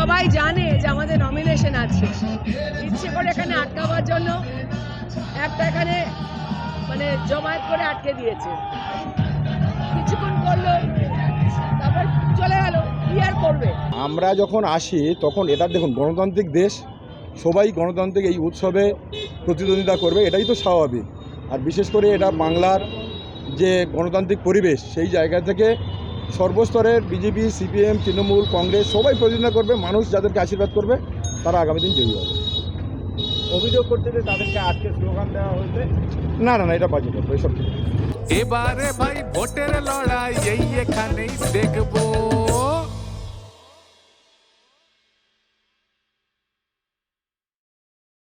সবাই জানে যে আমাদের নমিনেশন আছে, ইচ্ছে করে এখানে আটকাবার জন্য একটা এখানে মানে জমায়েত করে আটকে দিয়েছে, কিছুক্ষণ করলো তারপর চলে গেল, কি আর করবে। আমরা যখন আসি তখন এটা দেখুন গণতান্ত্রিক দেশ, সবাই গণতান্ত্রিক এই উৎসবে প্রতিদ্বন্দ্বিতা করবে, এটাই তো স্বাভাবিক। আর বিশেষ করে এটা বাংলার যে গণতান্ত্রিক পরিবেশ, সেই জায়গা থেকে সর্বস্তরের বিজেপি, সিপিএম, তৃণমূল, কংগ্রেস সবাই প্রতিদ্বন্দ্বিতা করবে। মানুষ যাদেরকে আশীর্বাদ করবে তারা আগামী দিন জয়ী হবে। অভিযোগ করতে যে তাদেরকে আজকে স্লোগান দেওয়া হয়েছে। না না না, এটা বাজে কথা, এসব ঠিক না। এবারে ভাই ভোটের লড়াই এই এখানেই দেখবো।